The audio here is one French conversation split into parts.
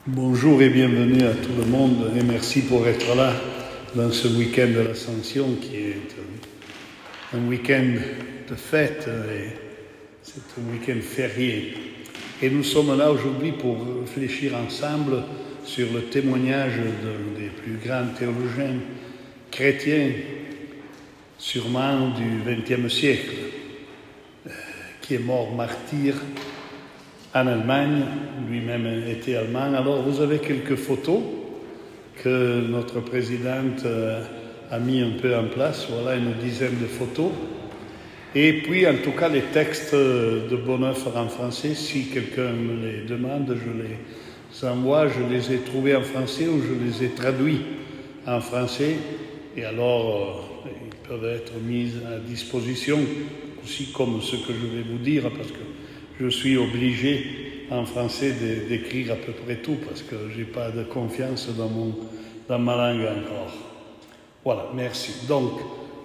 Bonjour et bienvenue à tout le monde et merci pour être là dans ce week-end de l'Ascension qui est un week-end de fête et c'est un week-end férié. Et nous sommes là aujourd'hui pour réfléchir ensemble sur le témoignage des plus grands théologiens chrétiens, sûrement du XXe siècle, qui est mort martyr en Allemagne, lui-même était allemand. Alors vous avez quelques photos que notre présidente a mis un peu en place, voilà une dizaine de photos. Et puis en tout cas les textes de Bonhoeffer en français, si quelqu'un me les demande, je les envoie, je les ai trouvés en français ou je les ai traduits en français. Et alors ils peuvent être mis à disposition, aussi comme ce que je vais vous dire, parce que je suis obligé en français d'écrire à peu près tout parce que je n'ai pas de confiance dans ma langue encore. Voilà, merci. Donc,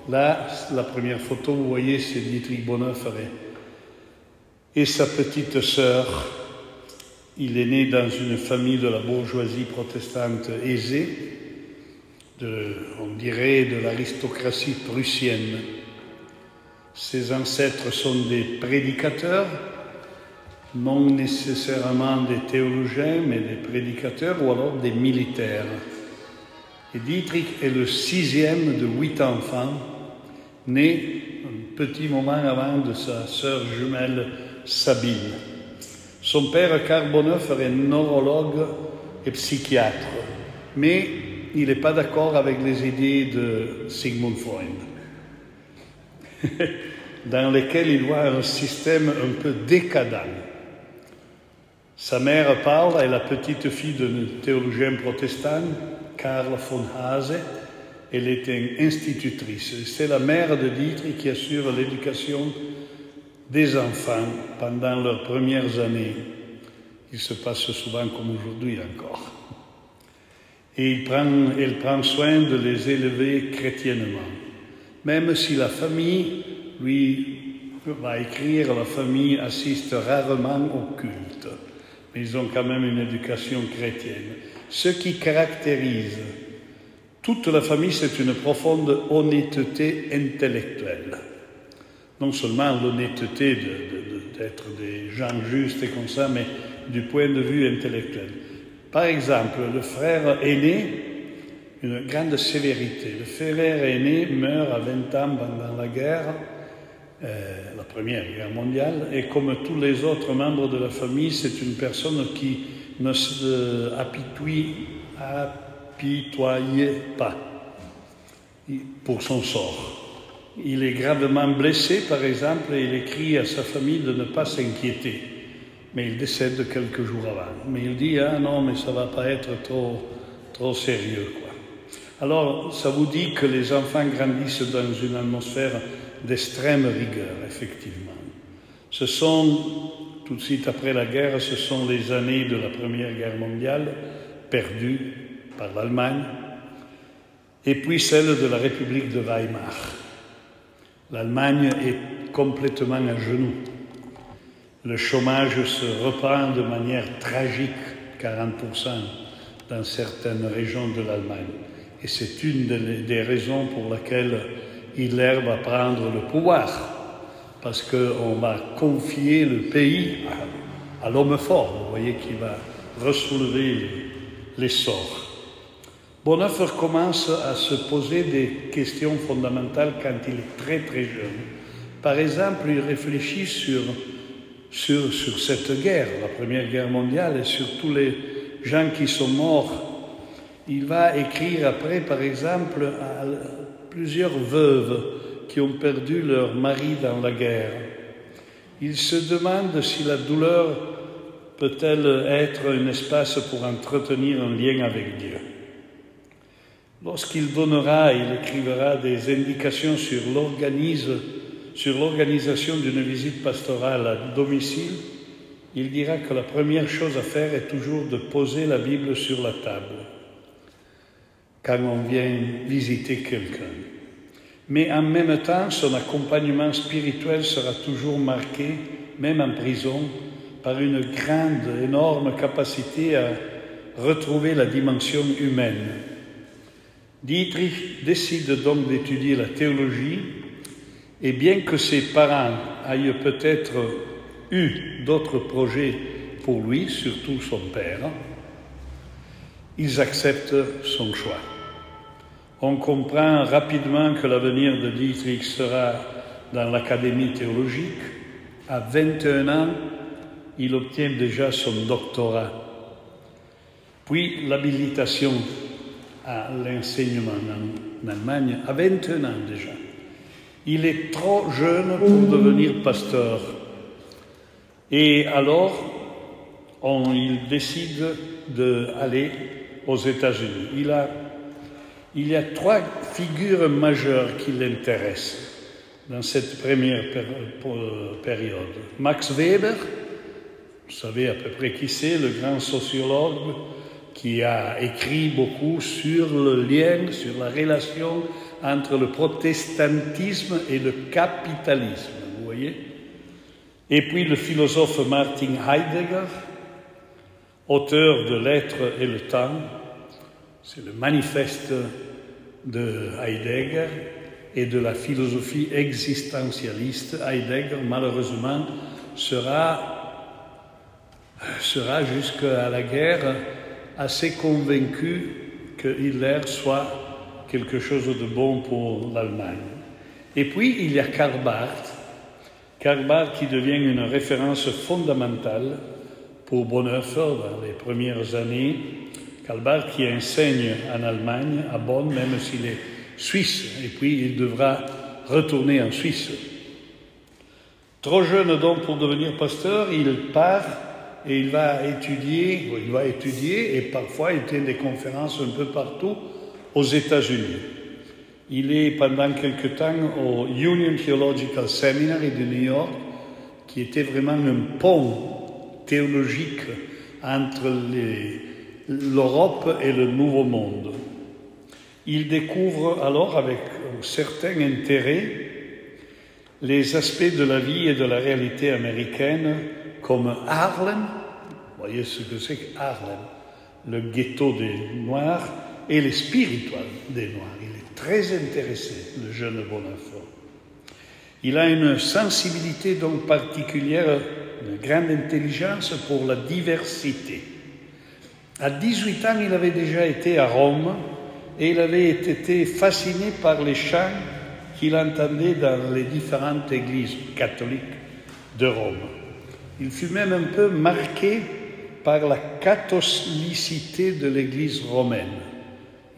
là, la première photo, vous voyez, c'est Dietrich Bonhoeffer et sa petite sœur. Il est né dans une famille de la bourgeoisie protestante aisée, on dirait de l'aristocratie prussienne. Ses ancêtres sont des prédicateurs, non nécessairement des théologiens, mais des prédicateurs ou alors des militaires. Et Dietrich est le sixième de 8 enfants, né un petit moment avant de sa sœur jumelle Sabine. Son père, Karl Bonhoeffer, est neurologue et psychiatre, mais il n'est pas d'accord avec les idées de Sigmund Freud, dans lesquelles il voit un système un peu décadent. Sa mère, Paula, est la petite fille d'un théologien protestant, Karl von Hase. Elle était institutrice. C'est la mère de Dietrich qui assure l'éducation des enfants pendant leurs premières années. Il se passe souvent comme aujourd'hui encore. Et elle prend soin de les élever chrétiennement. Même si la famille, lui, va écrire, la famille assiste rarement au culte. Mais ils ont quand même une éducation chrétienne. Ce qui caractérise toute la famille, c'est une profonde honnêteté intellectuelle. Non seulement l'honnêteté d'être des gens justes et comme ça, mais du point de vue intellectuel. Par exemple, le frère aîné, une grande sévérité. Le frère aîné meurt à 20 ans pendant la guerre, la Première Guerre mondiale, et comme tous les autres membres de la famille, c'est une personne qui ne s'apitoyait pas pour son sort. Il est gravement blessé, par exemple, et il écrit à sa famille de ne pas s'inquiéter. Mais il décède quelques jours avant. Mais il dit « Ah non, mais ça ne va pas être trop sérieux, quoi. » Alors, ça vous dit que les enfants grandissent dans une atmosphère d'extrême rigueur, effectivement. Ce sont, tout de suite après la guerre, ce sont les années de la Première Guerre mondiale, perdues par l'Allemagne, et puis celle de la République de Weimar. L'Allemagne est complètement à genoux. Le chômage se reprend de manière tragique, 40% dans certaines régions de l'Allemagne. Et c'est une des raisons pour laquelle Hitler va prendre le pouvoir, parce qu'on va confier le pays à l'homme fort, vous voyez, qui va ressoulever les sorts. Bonhoeffer commence à se poser des questions fondamentales quand il est très très jeune. Par exemple, il réfléchit sur cette guerre, la Première Guerre mondiale, et sur tous les gens qui sont morts. Il va écrire après, par exemple, à plusieurs veuves qui ont perdu leur mari dans la guerre. Il se demande si la douleur peut-elle être un espace pour entretenir un lien avec Dieu. Lorsqu'il donnera, il écrivera des indications sur l'organisation d'une visite pastorale à domicile, il dira que la première chose à faire est toujours de poser la Bible sur la table quand on vient visiter quelqu'un. Mais en même temps, son accompagnement spirituel sera toujours marqué, même en prison, par une grande, énorme capacité à retrouver la dimension humaine. Dietrich décide donc d'étudier la théologie, et bien que ses parents aient peut-être eu d'autres projets pour lui, surtout son père, ils acceptent son choix. On comprend rapidement que l'avenir de Dietrich sera dans l'académie théologique. À 21 ans, il obtient déjà son doctorat, puis l'habilitation à l'enseignement en Allemagne à 21 ans déjà. Il est trop jeune pour devenir pasteur. Et alors, il décide d'aller aux États-Unis. Il y a 3 figures majeures qui l'intéressent dans cette première période. Max Weber, vous savez à peu près qui c'est, le grand sociologue qui a écrit beaucoup sur le lien, sur la relation entre le protestantisme et le capitalisme, vous voyez. Et puis le philosophe Martin Heidegger, auteur de L'être et le temps, c'est le manifeste de Heidegger et de la philosophie existentialiste. Heidegger, malheureusement, sera jusqu'à la guerre assez convaincu que Hitler soit quelque chose de bon pour l'Allemagne. Et puis, il y a Karl Barth qui devient une référence fondamentale pour Bonhoeffer dans les premières années. Karl Barth qui enseigne en Allemagne, à Bonn, même s'il est suisse, et puis il devra retourner en Suisse. Trop jeune donc pour devenir pasteur, il part et il va étudier et parfois il tient des conférences un peu partout aux États-Unis. Il est pendant quelque temps au Union Theological Seminary de New York, qui était vraiment un pont théologique entre l'Europe et le Nouveau Monde. Il découvre alors avec un certain intérêt les aspects de la vie et de la réalité américaine comme Harlem, vous voyez ce que c'est que Harlem, le ghetto des Noirs et les spirituels des Noirs. Il est très intéressé, le jeune Bonhoeffer. Il a une sensibilité donc particulière, une grande intelligence pour la diversité. À 18 ans, il avait déjà été à Rome et il avait été fasciné par les chants qu'il entendait dans les différentes églises catholiques de Rome. Il fut même un peu marqué par la catholicité de l'église romaine.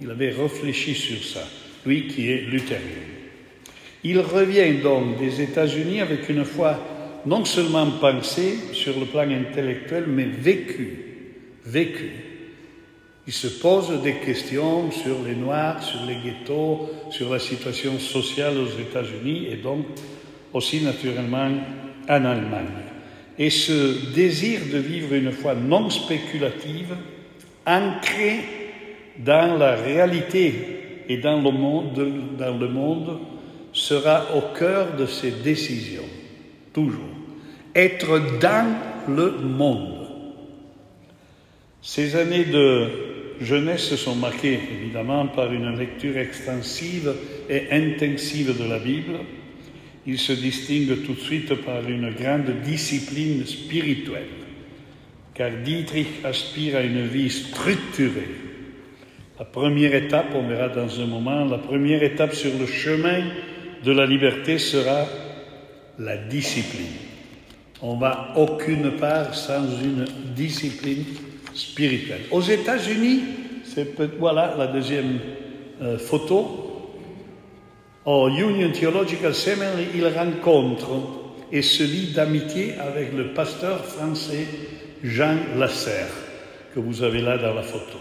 Il avait réfléchi sur ça, lui qui est luthérien. Il revient donc des États-Unis avec une foi non seulement pensée sur le plan intellectuel, mais vécue. Il se pose des questions sur les Noirs, sur les ghettos, sur la situation sociale aux États-Unis et donc aussi naturellement en Allemagne. Et ce désir de vivre une foi non spéculative, ancrée dans la réalité et dans le monde, sera au cœur de ses décisions, toujours. Être dans le monde. Ces années de jeunesse sont marquées évidemment par une lecture extensive et intensive de la Bible. Il se distingue tout de suite par une grande discipline spirituelle, car Dietrich aspire à une vie structurée. La première étape, on verra dans un moment, la première étape sur le chemin de la liberté sera la discipline. On ne va aucune part sans une discipline spirituelle. Aux États-Unis, voilà la deuxième photo. Au Union Theological Seminary, il rencontre et se lie d'amitié avec le pasteur français Jean Lasserre, que vous avez là dans la photo.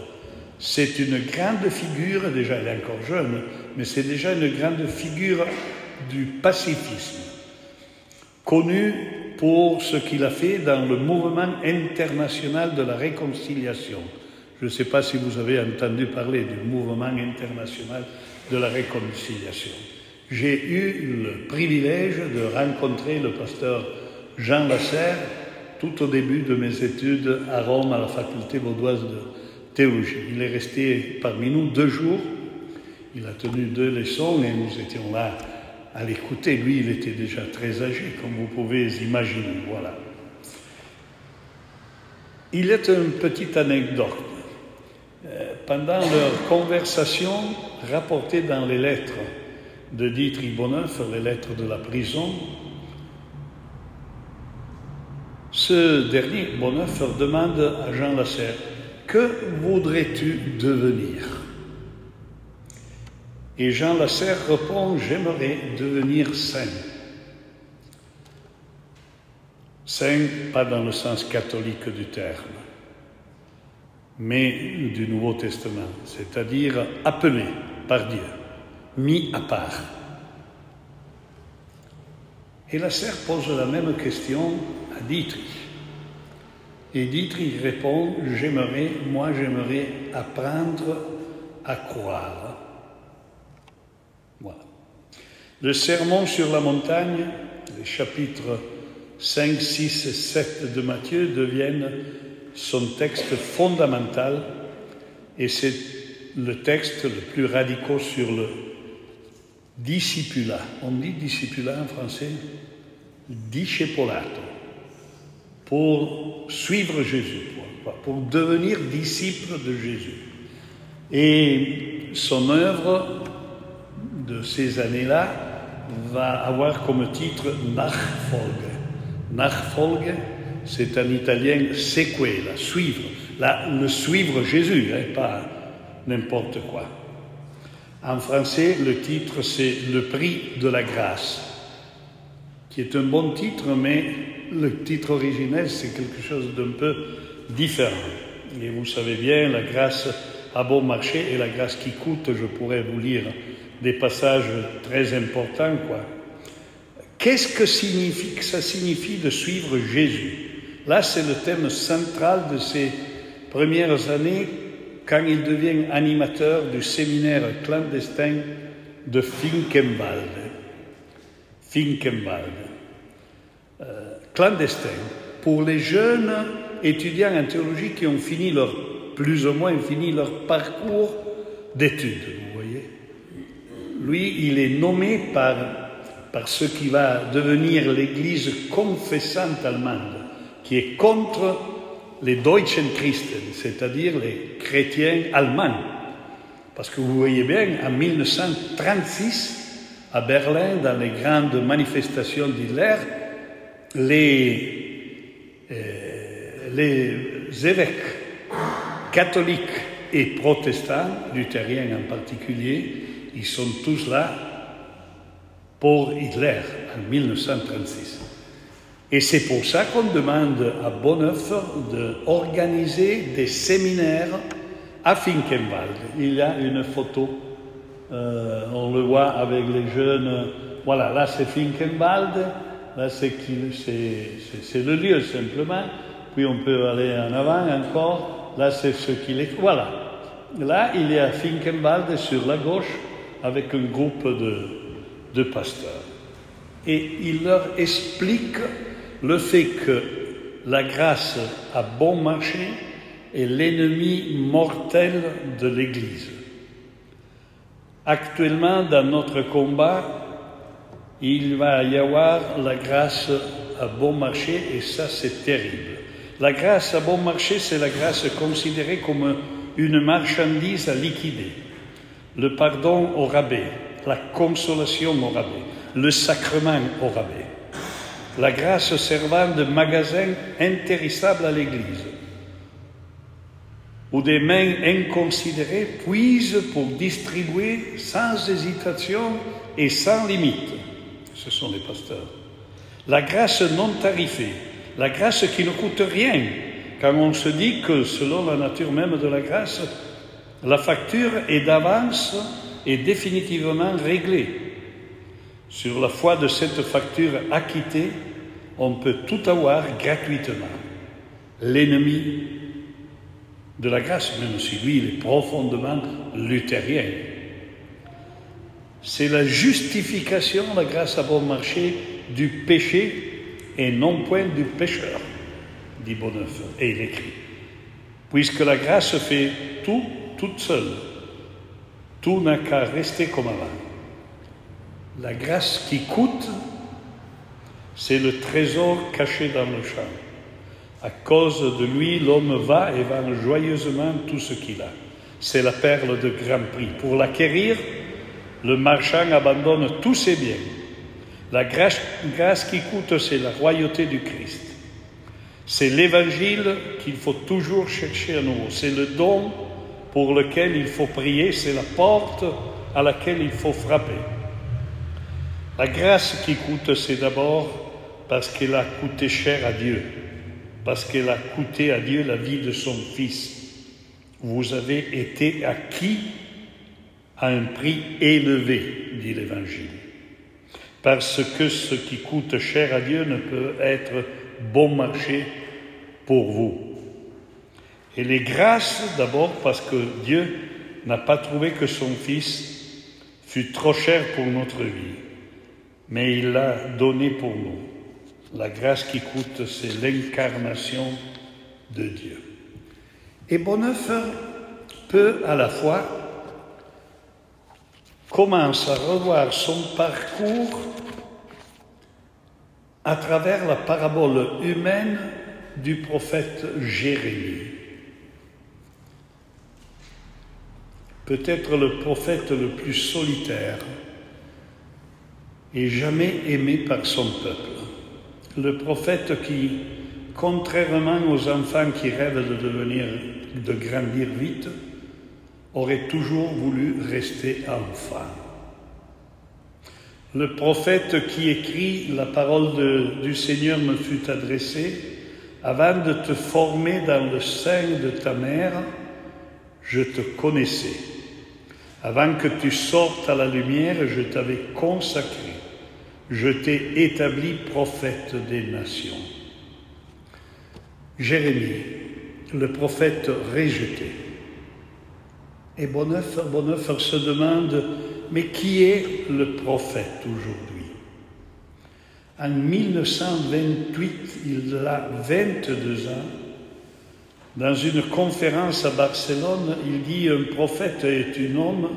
C'est une grande figure, déjà elle est encore jeune, mais c'est déjà une grande figure du pacifisme, connu pour ce qu'il a fait dans le mouvement international de la réconciliation. Je ne sais pas si vous avez entendu parler du mouvement international de la réconciliation. J'ai eu le privilège de rencontrer le pasteur Jean Lasserre tout au début de mes études à Rome, à la faculté vaudoise de théologie. Il est resté parmi nous 2 jours. Il a tenu 2 leçons et nous étions là à l'écouter. Lui, il était déjà très âgé, comme vous pouvez imaginer. Voilà. Il y a une petite anecdote. Pendant leur conversation rapportée dans les lettres de Dietrich Bonhoeffer, les lettres de la prison, ce dernier, Bonhoeffer, demande à Jean Lasserre « Que voudrais-tu devenir ?» Et Jean Lasserre répond « J'aimerais devenir saint. » Saint, pas dans le sens catholique du terme, mais du Nouveau Testament, c'est-à-dire appelé par Dieu, mis à part. Et Lasserre pose la même question à Dietrich. Et Dietrich répond, j'aimerais apprendre à croire. Voilà. Le sermon sur la montagne, les chapitres 5, 6 et 7 de Matthieu deviennent son texte fondamental et c'est le texte le plus radical sur le discipulat. On dit discipulat en français? Discepolato. Pour suivre Jésus, pour devenir disciple de Jésus. Et son œuvre de ces années-là va avoir comme titre Nachfolge. Nachfolge, c'est en italien sequela, suivre. Là, le suivre Jésus, pas n'importe quoi. En français, le titre, c'est Le prix de la grâce, qui est un bon titre, mais le titre originel, c'est quelque chose d'un peu différent. Et vous savez bien, la grâce à bon marché et la grâce qui coûte, je pourrais vous lire des passages très importants, quoi. Qu'est-ce que ça signifie de suivre Jésus? Là, c'est le thème central de ces premières années, quand il devient animateur du séminaire clandestin de Finkenwalde. Clandestin, pour les jeunes étudiants en théologie qui ont plus ou moins fini leur parcours d'études, vous voyez. Lui, il est nommé par ce qui va devenir l'Église confessante allemande, qui est contre les Deutschen Christen, c'est-à-dire les chrétiens allemands. Parce que vous voyez bien, en 1936, à Berlin, dans les grandes manifestations d'Hitler, les évêques catholiques et protestants, luthériens en particulier, ils sont tous là pour Hitler en 1936. Et c'est pour ça qu'on demande à Bonhoeffer d'organiser des séminaires à Finkenwalde. Il y a une photo, on le voit avec les jeunes. Voilà, là c'est Finkenwalde, là c'est le lieu simplement. Puis on peut aller en avant encore, là c'est ce qu'il est. Voilà, là il y a Finkenwalde sur la gauche avec un groupe de pasteurs. Et il leur explique le fait que la grâce à bon marché est l'ennemi mortel de l'Église. Actuellement, dans notre combat, il va y avoir la grâce à bon marché et ça, c'est terrible. La grâce à bon marché, c'est la grâce considérée comme une marchandise à liquider. Le pardon au rabais, la consolation au rabais, le sacrement au rabais. La grâce servant de magasin intéressable à l'Église, où des mains inconsidérées puisent pour distribuer sans hésitation et sans limite. Ce sont les pasteurs. La grâce non tarifée, la grâce qui ne coûte rien, quand on se dit que selon la nature même de la grâce, la facture est d'avance et définitivement réglée. Sur la foi de cette facture acquittée, on peut tout avoir gratuitement. L'ennemi de la grâce, même si lui, il est profondément luthérien. C'est la justification, la grâce à bon marché, du péché et non point du pécheur, dit Bonhoeffer. Et il écrit. puisque la grâce fait tout toute seule. Tout n'a qu'à rester comme avant. La grâce qui coûte, c'est le trésor caché dans le champ. À cause de lui, l'homme va et vend joyeusement tout ce qu'il a. C'est la perle de grand prix. Pour l'acquérir, le marchand abandonne tous ses biens. La grâce qui coûte, c'est la royauté du Christ. C'est l'évangile qu'il faut toujours chercher à nouveau. C'est le don pour lequel il faut prier. C'est la porte à laquelle il faut frapper. La grâce qui coûte, c'est d'abord parce qu'elle a coûté cher à Dieu. Parce qu'elle a coûté à Dieu la vie de son Fils. Vous avez été acquis à un prix élevé, dit l'Évangile. Parce que ce qui coûte cher à Dieu ne peut être bon marché pour vous. Et les grâces, d'abord, parce que Dieu n'a pas trouvé que son Fils fût trop cher pour notre vie, mais il l'a donné pour nous. La grâce qui coûte, c'est l'incarnation de Dieu. Et Bonhoeffer peut à la fois commence à revoir son parcours à travers la parabole humaine du prophète Jérémie. Peut-être le prophète le plus solitaire et jamais aimé par son peuple. Le prophète qui, contrairement aux enfants qui rêvent de grandir vite, aurait toujours voulu rester enfant. Le prophète qui écrit « La parole du Seigneur me fut adressée, avant de te former dans le sein de ta mère, je te connaissais. Avant que tu sortes à la lumière, je t'avais consacré. Je t'ai établi prophète des nations. » Jérémie, le prophète rejeté. Et Bonhoeffer se demande, mais qui est le prophète aujourd'hui? En 1928, il a 22 ans. Dans une conférence à Barcelone, il dit « Un prophète est un homme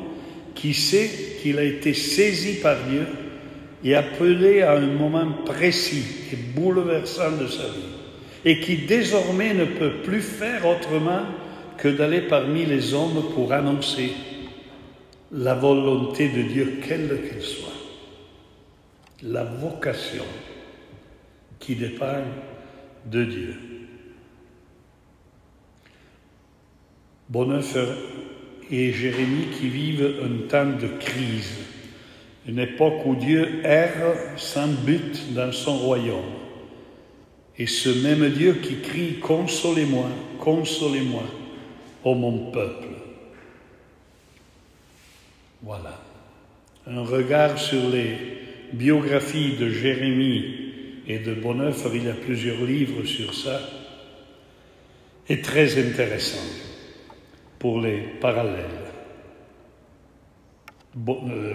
qui sait qu'il a été saisi par Dieu et appelé à un moment précis et bouleversant de sa vie, et qui désormais ne peut plus faire autrement que d'aller parmi les hommes pour annoncer la volonté de Dieu, quelle qu'elle soit. La vocation qui dépend de Dieu. » Bonhoeffer et Jérémie qui vivent un temps de crise, une époque où Dieu erre sans but dans son royaume. Et ce même Dieu qui crie « Consolez-moi, consolez-moi, ô mon peuple ». Voilà. Un regard sur les biographies de Jérémie et de Bonhoeffer, il y a plusieurs livres sur ça, est très intéressant pour les parallèles.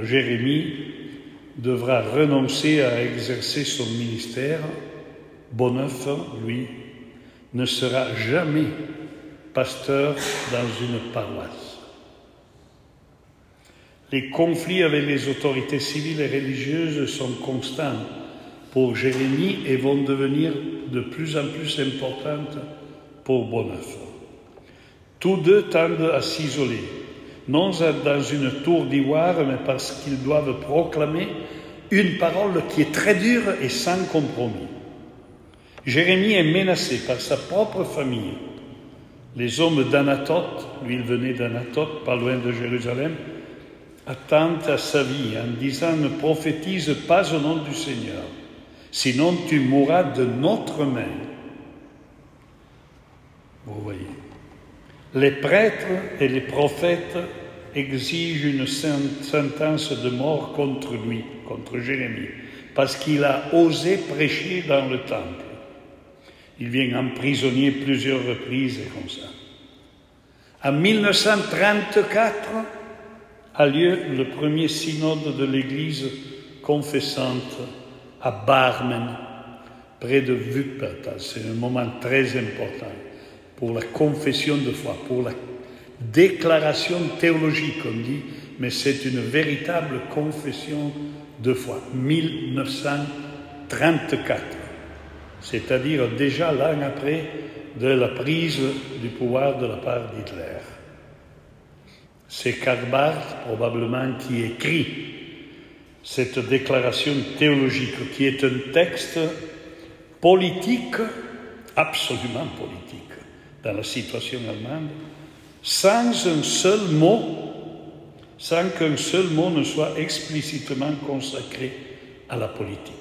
Jérémie devra renoncer à exercer son ministère. Bonhoeffer, lui, ne sera jamais pasteur dans une paroisse. Les conflits avec les autorités civiles et religieuses sont constants pour Jérémie et vont devenir de plus en plus importantes pour Bonhoeffer. Tous deux tendent à s'isoler, non dans une tour d'ivoire, mais parce qu'ils doivent proclamer une parole qui est très dure et sans compromis. Jérémie est menacé par sa propre famille. Les hommes d'Anatote, lui il venait d'Anatote, pas loin de Jérusalem, attendent à sa vie en disant « Ne prophétise pas au nom du Seigneur, sinon tu mourras de notre main. » Vous voyez. Les prêtres et les prophètes exigent une sentence de mort contre lui, contre Jérémie, parce qu'il a osé prêcher dans le temple. Il vient emprisonner plusieurs reprises et comme ça. En 1934 a lieu le premier synode de l'Église confessante à Barmen, près de Wuppertal. C'est un moment très important. pour la confession de foi, pour la déclaration théologique, on dit, mais c'est une véritable confession de foi. 1934, c'est-à-dire déjà l'an après de la prise du pouvoir de la part d'Hitler. C'est Karl Barth, probablement, qui écrit cette déclaration théologique, qui est un texte politique, absolument politique, dans la situation allemande, sans qu'un seul mot ne soit explicitement consacré à la politique.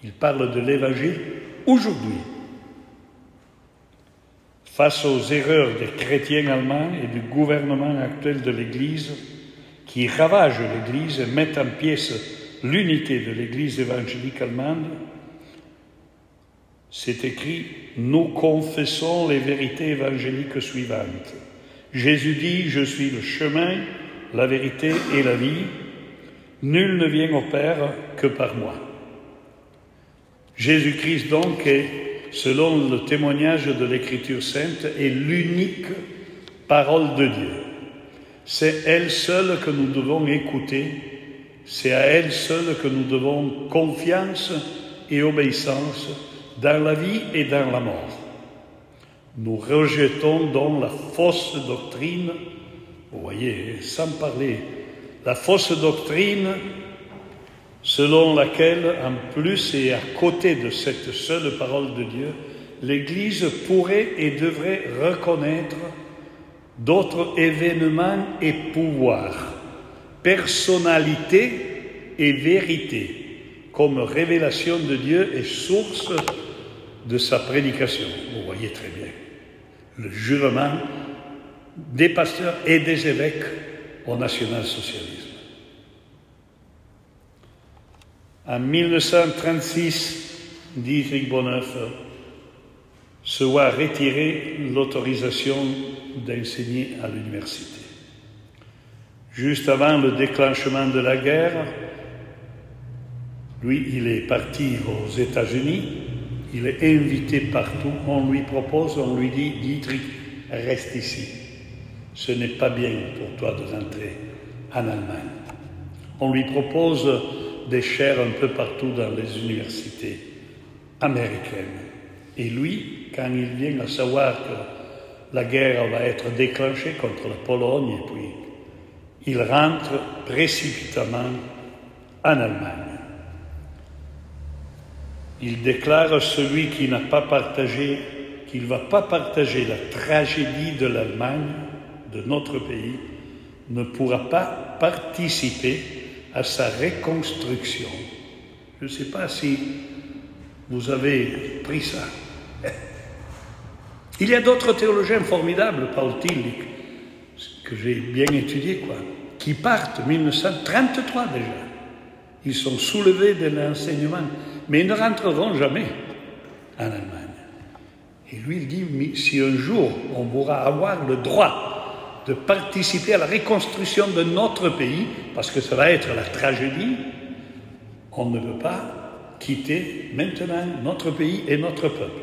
Il parle de l'Évangile aujourd'hui. Face aux erreurs des chrétiens allemands et du gouvernement actuel de l'Église, qui ravagent l'Église et mettent en pièces l'unité de l'Église évangélique allemande, c'est écrit « Nous confessons les vérités évangéliques suivantes. Jésus dit « Je suis le chemin, la vérité et la vie. Nul ne vient au Père que par moi. » Jésus-Christ donc est, selon le témoignage de l'Écriture sainte, est l'unique parole de Dieu. C'est elle seule que nous devons écouter, c'est à elle seule que nous devons confiance et obéissance dans la vie et dans la mort. Nous rejetons donc la fausse doctrine, vous voyez, sans parler, la fausse doctrine selon laquelle, en plus et à côté de cette seule parole de Dieu, l'Église pourrait et devrait reconnaître d'autres événements et pouvoirs, personnalité et vérité, comme révélation de Dieu et source de sa prédication. Vous voyez très bien le jurement des pasteurs et des évêques au national-socialisme. En 1936, Dietrich Bonhoeffer se voit retirer l'autorisation d'enseigner à l'université. Juste avant le déclenchement de la guerre, lui, il est parti aux États-Unis, il est invité partout, on lui propose, on lui dit « Dietrich, reste ici, ce n'est pas bien pour toi de rentrer en Allemagne ». On lui propose des chaires un peu partout dans les universités américaines. Et lui, quand il vient à savoir que la guerre va être déclenchée contre la Pologne, et puis il rentre précipitamment en Allemagne. Il déclare celui qui n'a pas partagé, qu'il ne va pas partager la tragédie de l'Allemagne, de notre pays, ne pourra pas participer à sa reconstruction. Je ne sais pas si vous avez pris ça. Il y a d'autres théologiens formidables, Paul Tillich, que j'ai bien étudié, qui partent en 1933 déjà. Ils sont soulevés de l'enseignement, mais ils ne rentreront jamais en Allemagne. Et lui, il dit, si un jour on pourra avoir le droit de participer à la reconstruction de notre pays, parce que ça va être la tragédie, on ne peut pas quitter maintenant notre pays et notre peuple.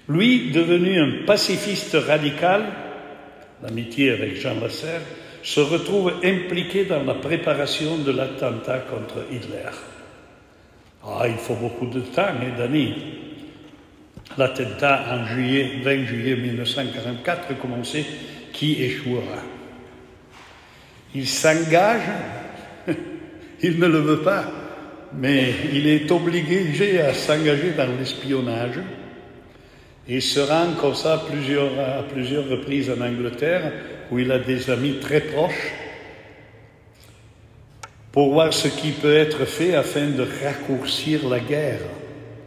Lui, devenu un pacifiste radical, l'amitié avec Jean Lasserre, se retrouve impliqué dans la préparation de l'attentat contre Hitler. Il faut beaucoup de temps et d'années. L'attentat en 20 juillet 1944, comme on sait, qui échouera. Il s'engage, il ne le veut pas, mais il est obligé à s'engager dans l'espionnage et se rend comme ça à plusieurs reprises en Angleterre, où il a des amis très proches, pour voir ce qui peut être fait afin de raccourcir la guerre.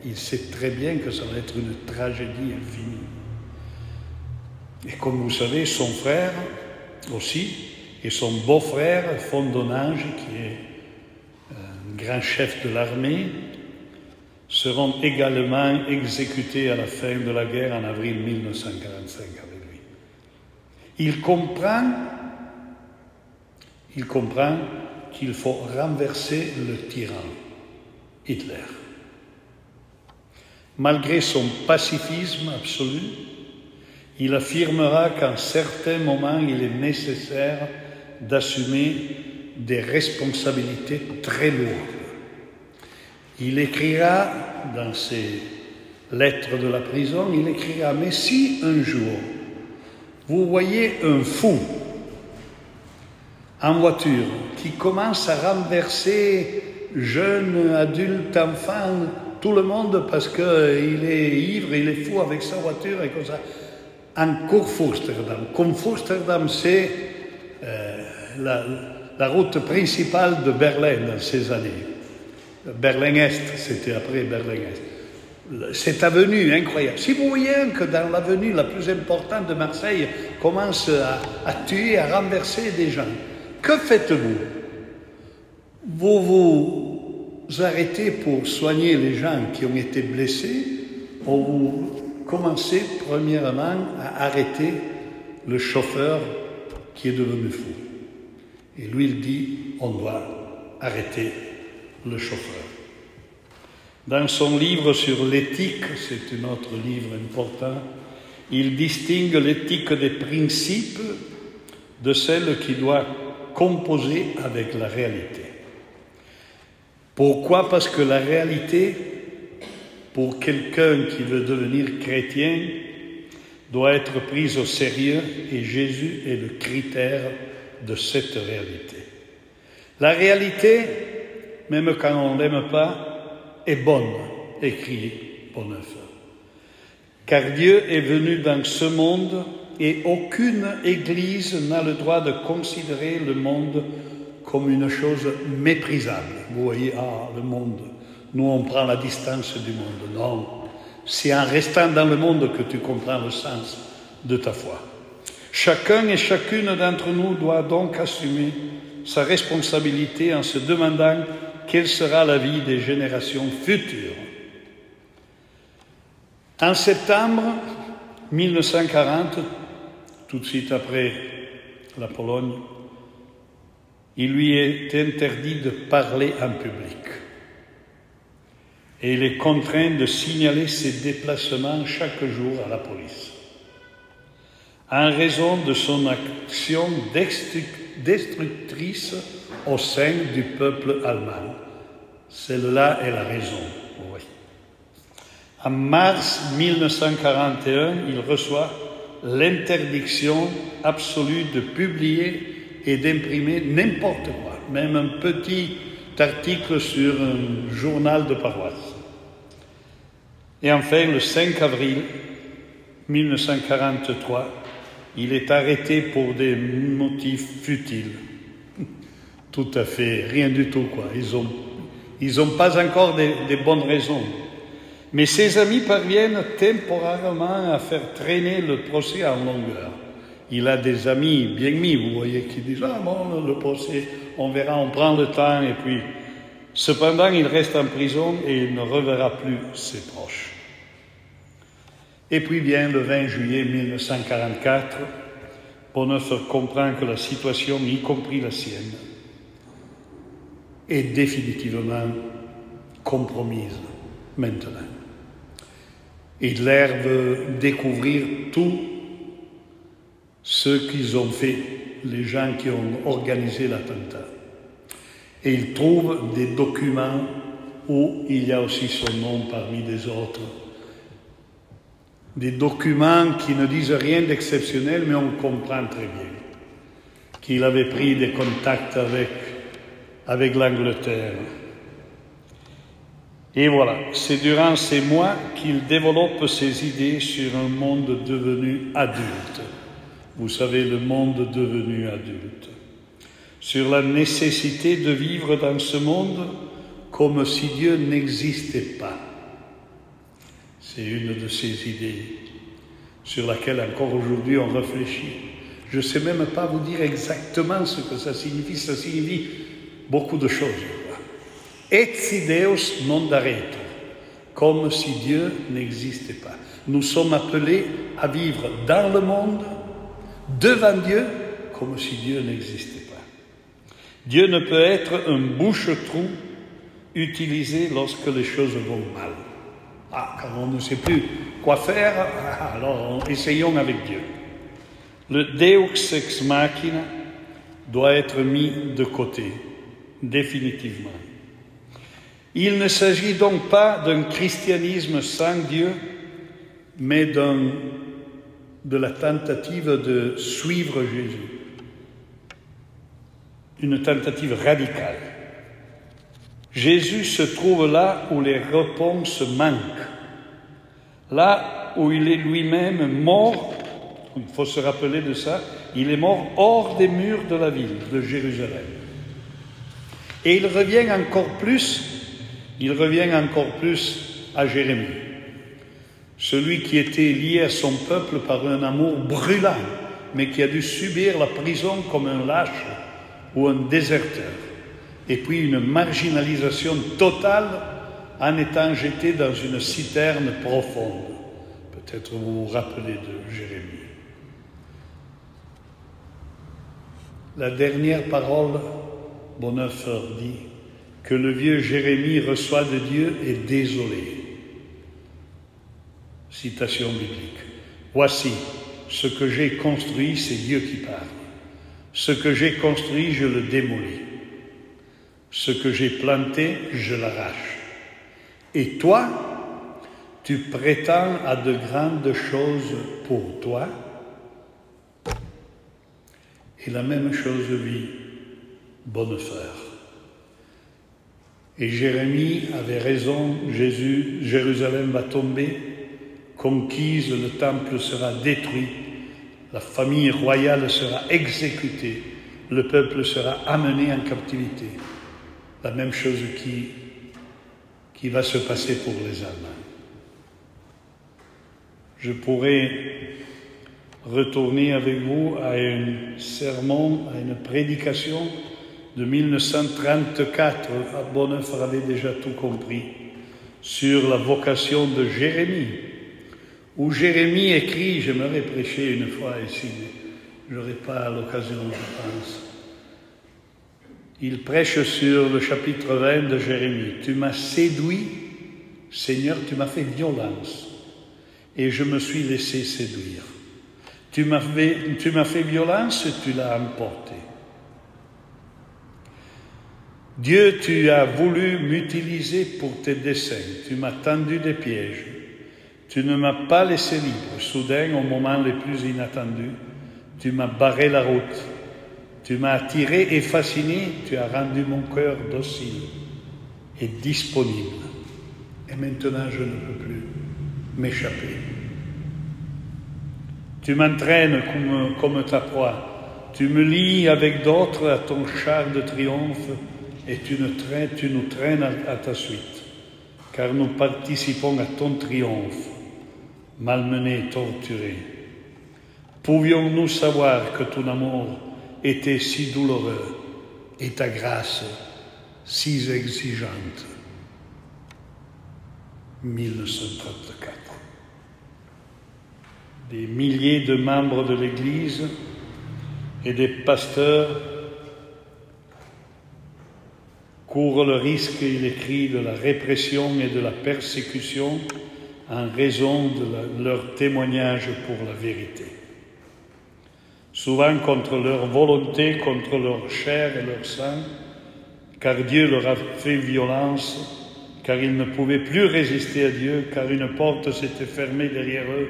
Il sait très bien que ça va être une tragédie infinie. Et comme vous savez, son frère aussi, et son beau-frère, Fondonage, qui est un grand chef de l'armée, seront également exécutés à la fin de la guerre en avril 1945 avec lui. Il comprend qu'il faut renverser le tyran, Hitler. Malgré son pacifisme absolu, il affirmera qu'en certains moments, il est nécessaire d'assumer des responsabilités très lourdes. Il écrira dans ses lettres de la prison, il écrira « Mais si un jour, vous voyez un fou en voiture qui commence à renverser jeunes, adultes, enfants, tout le monde parce qu'il est ivre, il est fou avec sa voiture et comme ça. En Kurfürstendamm. Kurfürstendamm, c'est la route principale de Berlin dans ces années. Berlin-Est, c'était après Berlin-Est. Cette avenue incroyable. Si vous voyez que dans l'avenue la plus importante de Marseille commence à tuer, à renverser des gens, que faites-vous? Vous arrêtez pour soigner les gens qui ont été blessés, ou vous commencez premièrement à arrêter le chauffeur qui est devenu fou. Et lui, il dit, on doit arrêter le chauffeur. Dans son livre sur l'éthique, c'est un autre livre important, il distingue l'éthique des principes de celle qui doit composer avec la réalité. Pourquoi? Parce que la réalité, pour quelqu'un qui veut devenir chrétien, doit être prise au sérieux et Jésus est le critère de cette réalité. La réalité, même quand on ne l'aime pas, est bonne, écrit Bonhoeffer. Car Dieu est venu dans ce monde et aucune Église n'a le droit de considérer le monde comme une chose méprisable. Vous voyez, le monde, nous on prend la distance du monde. Non, c'est en restant dans le monde que tu comprends le sens de ta foi. Chacun et chacune d'entre nous doit donc assumer sa responsabilité en se demandant quelle sera la vie des générations futures. En septembre 1940, tout de suite après la Pologne, il lui est interdit de parler en public. Et il est contraint de signaler ses déplacements chaque jour à la police. En raison de son action destructrice au sein du peuple allemand. Celle-là est la raison. Oui. En mars 1941, il reçoit l'interdiction absolue de publier et d'imprimer n'importe quoi, même un petit article sur un journal de paroisse. Et enfin, le 5 avril 1943, il est arrêté pour des motifs futiles. Tout à fait, rien du tout, quoi. Ils ont pas encore des bonnes raisons. Mais ses amis parviennent temporairement à faire traîner le procès en longueur. Il a des amis bien mis, vous voyez, qui disent « Ah bon, le procès, on verra, on prend le temps. » Et puis, cependant, il reste en prison et il ne reverra plus ses proches. Et puis vient le 20 juillet 1944, Bonhoeffer comprend que la situation, y compris la sienne, est définitivement compromise maintenant. Hitler veut découvrir tout ce qu'ils ont fait, les gens qui ont organisé l'attentat. Et il trouve des documents où il y a aussi son nom parmi des autres. Des documents qui ne disent rien d'exceptionnel, mais on comprend très bien qu'il avait pris des contacts avec l'Angleterre. Et voilà, c'est durant ces mois qu'il développe ses idées sur un monde devenu adulte. Vous savez, le monde devenu adulte. Sur la nécessité de vivre dans ce monde comme si Dieu n'existait pas. C'est une de ces idées sur laquelle encore aujourd'hui on réfléchit. Je ne sais même pas vous dire exactement ce que ça signifie. Ça signifie beaucoup de choses. Et Deus non daretur, comme si Dieu n'existait pas. Nous sommes appelés à vivre dans le monde, devant Dieu, comme si Dieu n'existait pas. Dieu ne peut être un bouche-trou utilisé lorsque les choses vont mal. Ah, quand on ne sait plus quoi faire, alors essayons avec Dieu. Le Deus ex machina doit être mis de côté, définitivement. Il ne s'agit donc pas d'un christianisme sans Dieu, mais de la tentative de suivre Jésus. Une tentative radicale. Jésus se trouve là où les réponses manquent, là où il est lui-même mort, il faut se rappeler de ça, il est mort hors des murs de la ville de Jérusalem. Et il revient encore plus à Jérémie, celui qui était lié à son peuple par un amour brûlant, mais qui a dû subir la prison comme un lâche ou un déserteur, et puis une marginalisation totale en étant jeté dans une citerne profonde. Peut-être vous vous rappelez de Jérémie. La dernière parole, Bonhoeffer dit que le vieux Jérémie reçoit de Dieu est désolé. Citation biblique. Voici, ce que j'ai construit, c'est Dieu qui parle. Ce que j'ai construit, je le démolis. Ce que j'ai planté, je l'arrache. Et toi, tu prétends à de grandes choses pour toi. Et la même chose vit Bonhoeffer. Et Jérémie avait raison, Jérusalem va tomber, conquise, le temple sera détruit, la famille royale sera exécutée, le peuple sera amené en captivité. La même chose qui va se passer pour les Allemands. Je pourrais retourner avec vous à un sermon, à une prédication de 1934, Bonhoeffer avait déjà tout compris, sur la vocation de Jérémie, où Jérémie écrit, j'aimerais prêcher une fois ici, mais je n'aurai pas l'occasion, je pense. Il prêche sur le chapitre 20 de Jérémie. Tu m'as séduit, Seigneur, tu m'as fait violence, et je me suis laissé séduire. Tu m'as fait violence et tu l'as emporté. Dieu, tu as voulu m'utiliser pour tes desseins. Tu m'as tendu des pièges. Tu ne m'as pas laissé libre. Soudain, au moment les plus inattendus, tu m'as barré la route. Tu m'as attiré et fasciné. Tu as rendu mon cœur docile et disponible. Et maintenant, je ne peux plus m'échapper. Tu m'entraînes comme ta proie. Tu me lies avec d'autres à ton char de triomphe et tu nous traînes à ta suite. Car nous participons à ton triomphe, malmenés et torturés. Pouvions-nous savoir que ton amour était si douloureux et ta grâce si exigeante. 1934. Des milliers de membres de l'Église et des pasteurs courent le risque, il écrit, de la répression et de la persécution en raison de leur témoignage pour la vérité. Souvent contre leur volonté, contre leur chair et leur sang, car Dieu leur a fait violence, car ils ne pouvaient plus résister à Dieu, car une porte s'était fermée derrière eux.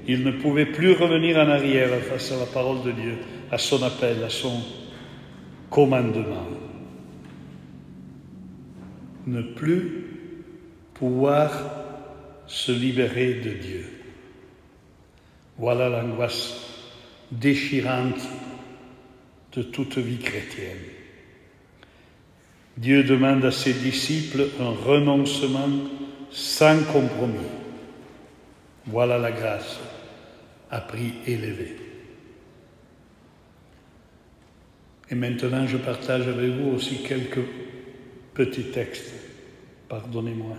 Ils ne pouvaient plus revenir en arrière face à la parole de Dieu, à son appel, à son commandement. Ne plus pouvoir se libérer de Dieu. Voilà l'angoisse déchirante de toute vie chrétienne. Dieu demande à ses disciples un renoncement sans compromis. Voilà la grâce à prix élevé. Et maintenant, je partage avec vous aussi quelques petits textes. Pardonnez-moi.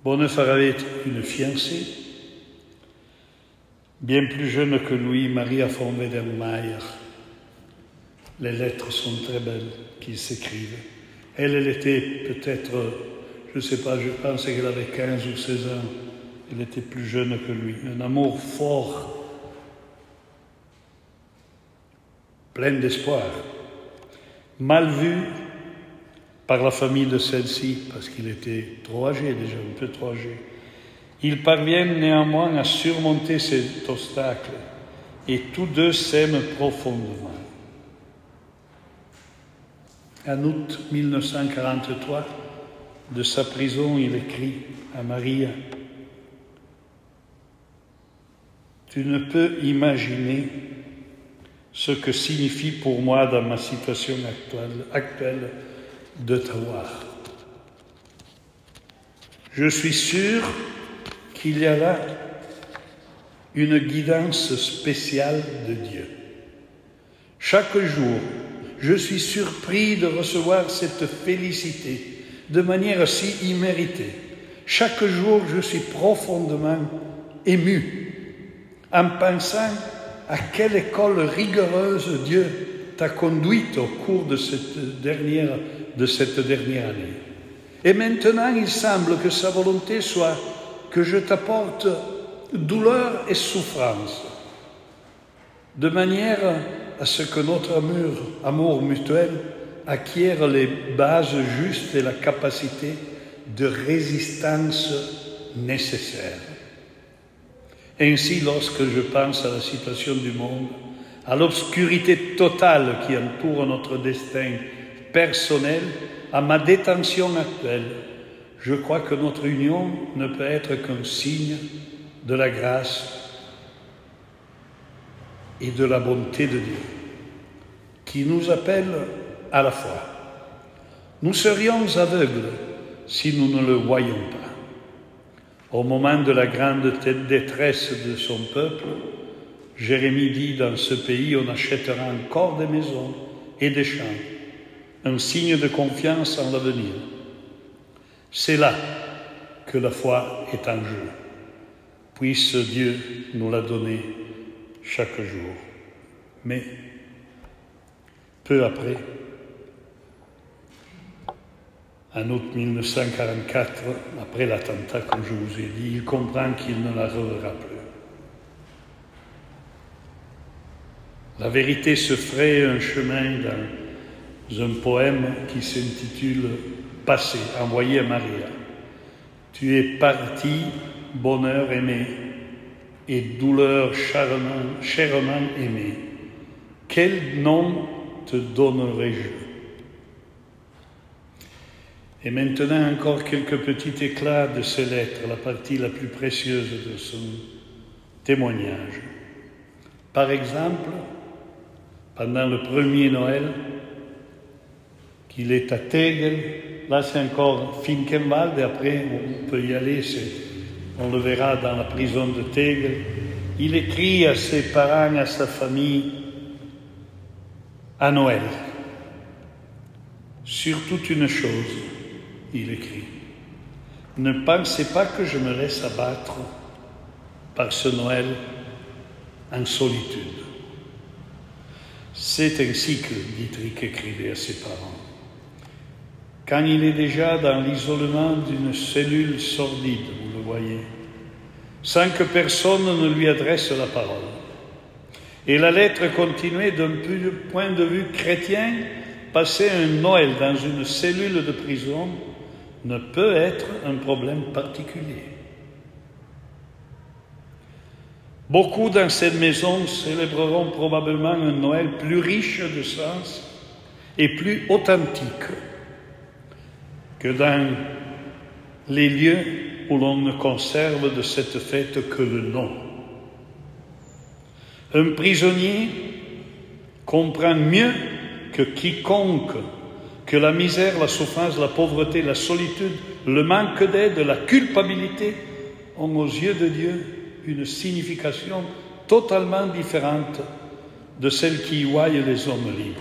Bonhoeffer avait une fiancée, bien plus jeune que lui, Maria von Wedermeyer. Les lettres sont très belles qu'ils s'écrivent. Elle était peut-être je ne sais pas, je pense qu'elle avait 15 ou 16 ans. Elle était plus jeune que lui. Un amour fort, plein d'espoir, mal vu par la famille de celle-ci, parce qu'il était trop âgé déjà, un peu trop âgé. Ils parviennent néanmoins à surmonter cet obstacle et tous deux s'aiment profondément. En août 1943, de sa prison, il écrit à Maria: « Tu ne peux imaginer ce que signifie pour moi dans ma situation actuelle de te voir. Je suis sûr qu'il y a là une guidance spéciale de Dieu. Chaque jour, je suis surpris de recevoir cette félicité de manière si imméritée. Chaque jour, je suis profondément ému en pensant à quelle école rigoureuse Dieu t'a conduite au cours de cette dernière année. Et maintenant, il semble que sa volonté soit que je t'apporte douleur et souffrance, de manière à ce que notre amour mutuel acquiert les bases justes et la capacité de résistance nécessaire. Ainsi, lorsque je pense à la situation du monde, à l'obscurité totale qui entoure notre destin personnel, à ma détention actuelle, je crois que notre union ne peut être qu'un signe de la grâce et de la bonté de Dieu, qui nous appelle à la foi. Nous serions aveugles si nous ne le voyions pas. Au moment de la grande détresse de son peuple, Jérémie dit: « Dans ce pays, on achètera encore des maisons et des champs, un signe de confiance en l'avenir. » C'est là que la foi est en jeu. Puisse Dieu nous la donner chaque jour. Mais, peu après, en août 1944, après l'attentat, comme je vous ai dit, il comprend qu'il ne la reverra plus. La vérité se ferait un chemin dans un poème qui s'intitule « Passé », envoyé à Maria. « Tu es parti, bonheur aimé, et douleur chèrement aimée. Quel nom te donnerai-je » Et maintenant, encore quelques petits éclats de ces lettres, la partie la plus précieuse de son témoignage. Par exemple, pendant le premier Noël, qu'il est à Tegel, là c'est encore Finkenwald, et après on peut y aller, on le verra dans la prison de Tegel. Il écrit à ses parents, à sa famille, à Noël. Sur toute une chose, il écrit: « Ne pensez pas que je me laisse abattre par ce Noël en solitude. » C'est ainsi que Dietrich écrivait à ses parents. Quand il est déjà dans l'isolement d'une cellule sordide, vous le voyez, sans que personne ne lui adresse la parole. Et la lettre continuait d'un point de vue chrétien: passer un Noël dans une cellule de prison ne peut être un problème particulier. Beaucoup dans cette maison célébreront probablement un Noël plus riche de sens et plus authentique que dans les lieux où l'on ne conserve de cette fête que le nom. Un prisonnier comprend mieux que quiconque que la misère, la souffrance, la pauvreté, la solitude, le manque d'aide, la culpabilité ont aux yeux de Dieu une signification totalement différente de celle qui voient les hommes libres.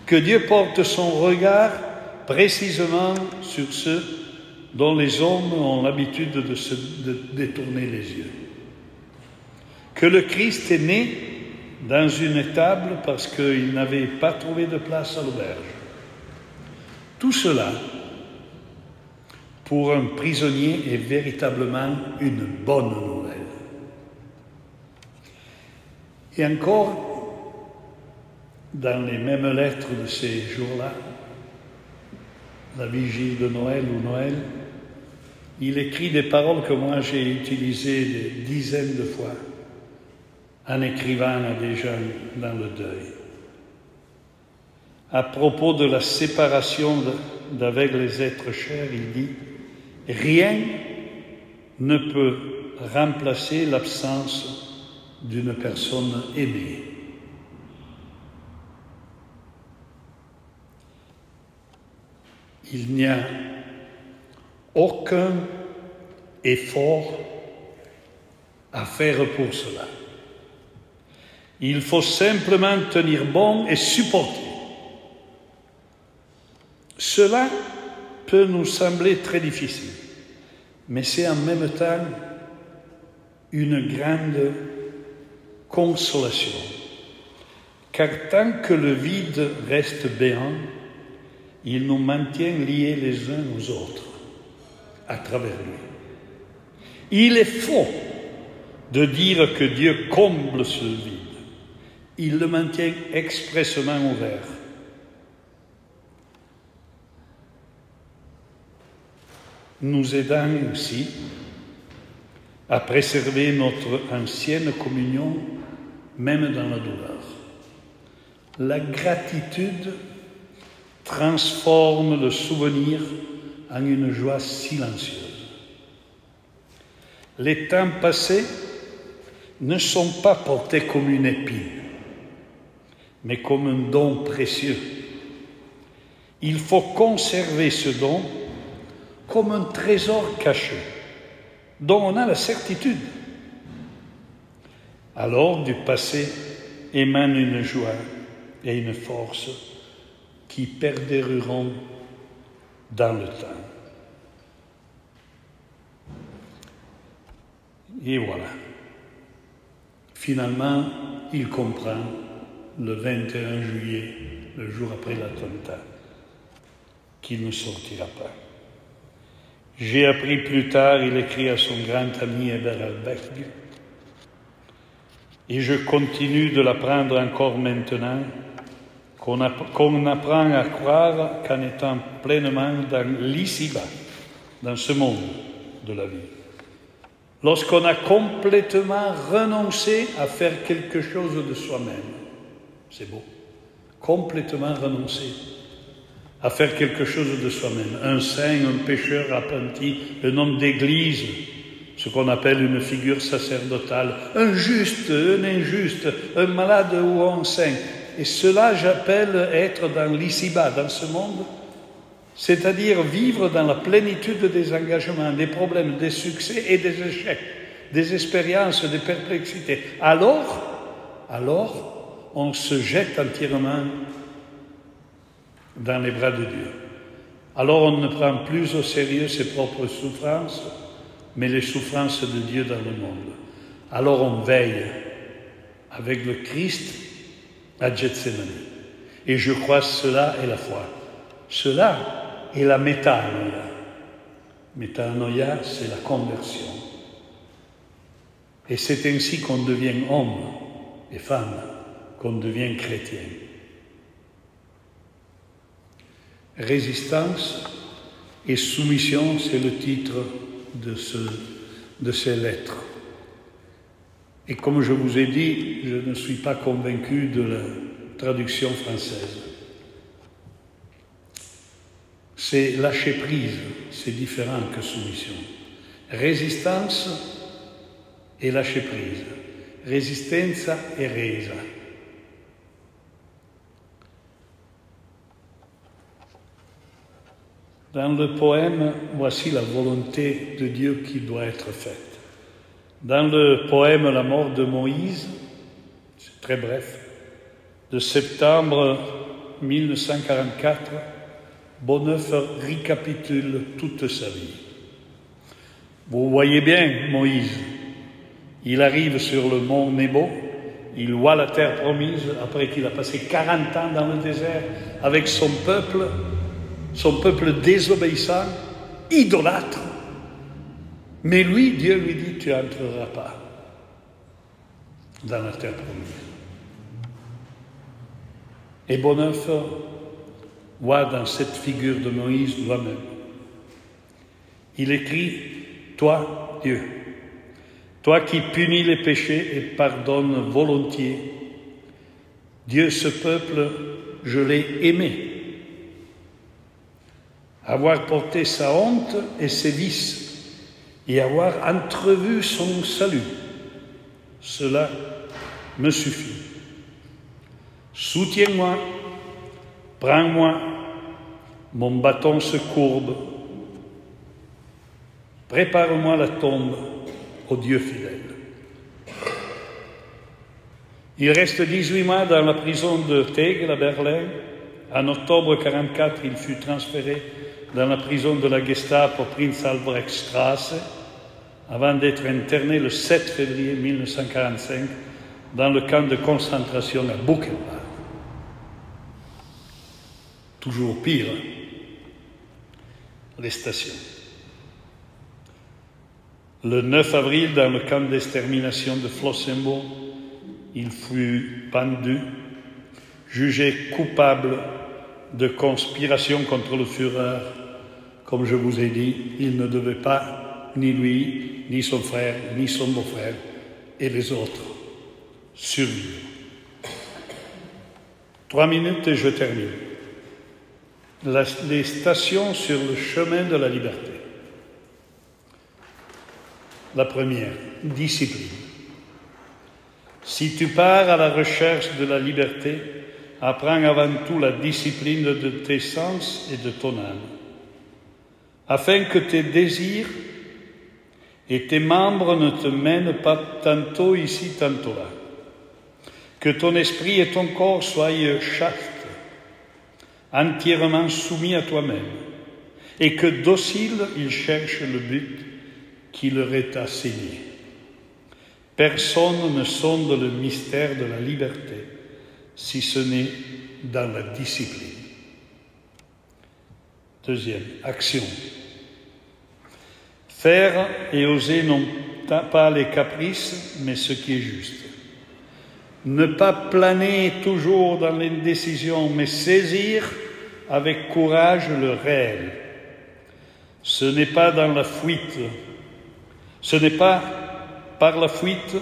Que Dieu porte son regard précisément sur ceux dont les hommes ont l'habitude de détourner les yeux. Que le Christ est né dans une étable parce qu'il n'avait pas trouvé de place à l'auberge. Tout cela pour un prisonnier est véritablement une bonne nouvelle. Et encore, dans les mêmes lettres de ces jours-là, la vigile de Noël ou Noël, il écrit des paroles que moi j'ai utilisées des dizaines de fois en écrivant à des gens dans le deuil. À propos de la séparation d'avec les êtres chers, il dit « Rien ne peut remplacer l'absence d'une personne aimée. » Il n'y a aucun effort à faire pour cela. Il faut simplement tenir bon et supporter. Cela peut nous sembler très difficile, mais c'est en même temps une grande consolation. Car tant que le vide reste béant, il nous maintient liés les uns aux autres à travers lui. Il est faux de dire que Dieu comble ce vide. Il le maintient expressément ouvert. Nous aidant aussi à préserver notre ancienne communion, même dans la douleur. La gratitude transforme le souvenir en une joie silencieuse. Les temps passés ne sont pas portés comme une épine, mais comme un don précieux. Il faut conserver ce don comme un trésor caché, dont on a la certitude. Alors du passé émane une joie et une force qui perdureront dans le temps. Et voilà. Finalement, il comprend le 21 juillet, le jour après l'attentat, qu'il ne sortira pas. J'ai appris plus tard, il écrit à son grand ami Eber Albeck, et je continue de l'apprendre encore maintenant, qu'on apprend à croire qu'en étant pleinement dans l'ici-bas, dans ce monde de la vie. Lorsqu'on a complètement renoncé à faire quelque chose de soi-même, c'est beau, complètement renoncé à faire quelque chose de soi-même. Un saint, un pécheur repenti, un homme d'église, ce qu'on appelle une figure sacerdotale, un juste, un injuste, un malade ou un saint. Et cela, j'appelle être dans l'ici-bas, dans ce monde, c'est-à-dire vivre dans la plénitude des engagements, des problèmes, des succès et des échecs, des expériences, des perplexités. Alors, on se jette entièrement dans les bras de Dieu. Alors on ne prend plus au sérieux ses propres souffrances, mais les souffrances de Dieu dans le monde. Alors on veille avec le Christ à Gethsémani. Et je crois que cela est la foi. Cela est la métanoïa. Métanoïa, c'est la conversion. Et c'est ainsi qu'on devient homme et femme, qu'on devient chrétien. Résistance et soumission, c'est le titre de ces lettres. Et comme je vous ai dit, je ne suis pas convaincu de la traduction française. C'est lâcher prise, c'est différent que soumission. Résistance et lâcher prise. Resistenza et resa. Dans le poème, voici la volonté de Dieu qui doit être faite. Dans le poème La mort de Moïse, c'est très bref, de septembre 1944, Bonhoeffer récapitule toute sa vie. Vous voyez bien Moïse, il arrive sur le mont Nebo, il voit la terre promise après qu'il a passé 40 ans dans le désert avec son peuple désobéissant, idolâtre. Mais lui, Dieu lui dit, tu n'entreras pas dans la terre promise. Et Bonhoeffer voit dans cette figure de Moïse lui-même. Il écrit, toi, Dieu, toi qui punis les péchés et pardonnes volontiers, Dieu, ce peuple, je l'ai aimé. Avoir porté sa honte et ses vices et avoir entrevu son salut, cela me suffit. Soutiens-moi, prends-moi, mon bâton se courbe, prépare-moi la tombe au Dieu fidèle. Il reste 18 mois dans la prison de Tegel à Berlin. En octobre 1944, il fut transféré dans la prison de la Gestapo Prinz Albrecht Straße, avant d'être interné le 7 février 1945 dans le camp de concentration à Buchenwald. Toujours pire, les stations. Le 9 avril, dans le camp d'extermination de Flossenburg, il fut pendu, jugé coupable de conspiration contre le Führer. Comme je vous ai dit, il ne devait pas, ni lui, ni son frère, ni son beau-frère, et les autres, survivre. 3 minutes et je termine. Les stations sur le chemin de la liberté. La première, discipline. Si tu pars à la recherche de la liberté, apprends avant tout la discipline de tes sens et de ton âme, afin que tes désirs et tes membres ne te mènent pas tantôt ici, tantôt là. Que ton esprit et ton corps soient chastes, entièrement soumis à toi-même, et que dociles ils cherchent le but qui leur est assigné. Personne ne sonde le mystère de la liberté, si ce n'est dans la discipline. Deuxième, action. Faire et oser non pas les caprices, mais ce qui est juste. Ne pas planer toujours dans l'indécision, mais saisir avec courage le réel. Ce n'est pas dans la fuite, ce n'est pas par la fuite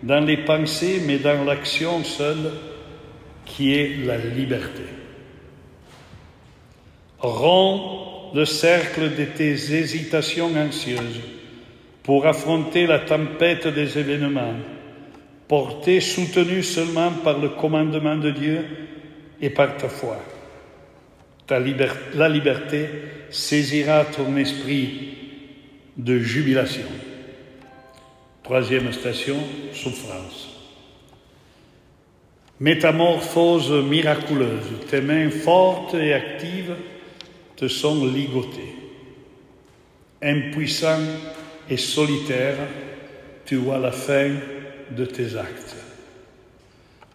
dans les pensées, mais dans l'action seule qui est la liberté. Romps le cercle de tes hésitations anxieuses pour affronter la tempête des événements, porté, soutenu seulement par le commandement de Dieu et par ta foi. La liberté saisira ton esprit de jubilation. Troisième station, souffrance. Métamorphose miraculeuse, tes mains fortes et actives te sont ligotées. Impuissant et solitaire, tu vois la fin de tes actes.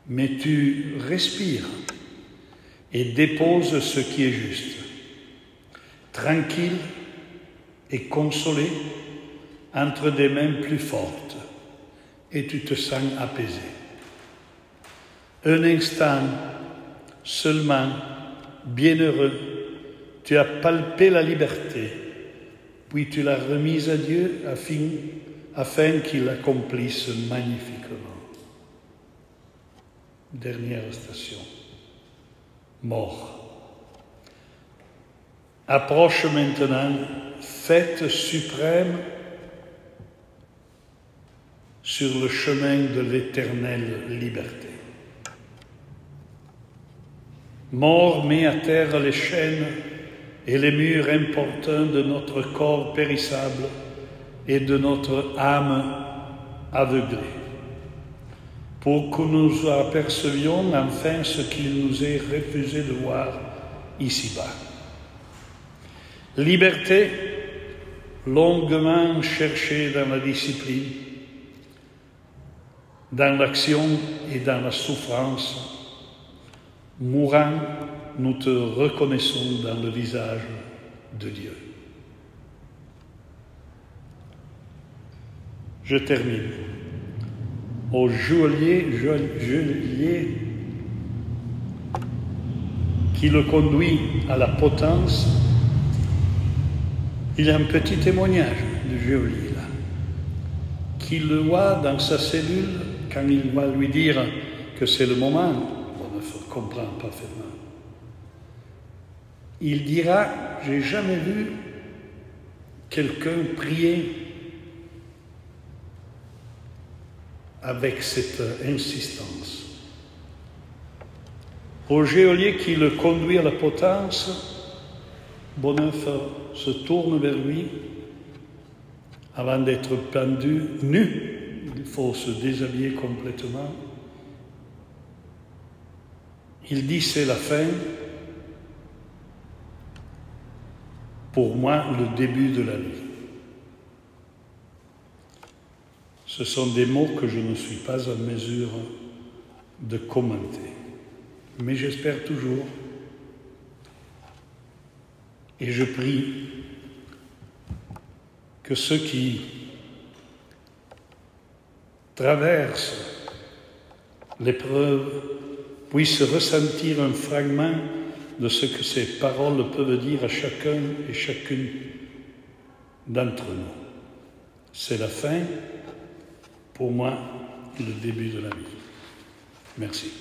Mais tu respires et déposes ce qui est juste. Tranquille et consolé entre des mains plus fortes, et tu te sens apaisé. Un instant seulement, bienheureux, tu as palpé la liberté, puis tu l'as remise à Dieu afin qu'il l'accomplisse magnifiquement. Dernière station, mort. Approche maintenant, fête suprême sur le chemin de l'éternelle liberté. Mort met à terre les chaînes et les murs importuns de notre corps périssable et de notre âme aveuglée, pour que nous apercevions enfin ce qu'il nous est refusé de voir ici-bas. Liberté, longuement cherchée dans la discipline, dans l'action et dans la souffrance, mourant, nous te reconnaissons dans le visage de Dieu. Je termine. Au geôlier qui le conduit à la potence, il y a un petit témoignage du geôlier là, qui le voit dans sa cellule quand il va lui dire que c'est le moment. Bonhoeffer comprend parfaitement. Il dira, j'ai jamais vu quelqu'un prier avec cette insistance. Au geôlier qui le conduit à la potence, Bonhoeffer se tourne vers lui avant d'être pendu nu. Il faut se déshabiller complètement. Il dit c'est la fin. Pour moi, le début de la vie. Ce sont des mots que je ne suis pas en mesure de commenter. Mais j'espère toujours, et je prie, que ceux qui traversent l'épreuve puissent ressentir un fragment de ce que ces paroles peuvent dire à chacun et chacune d'entre nous. C'est la fin, pour moi, le début de la vie. Merci.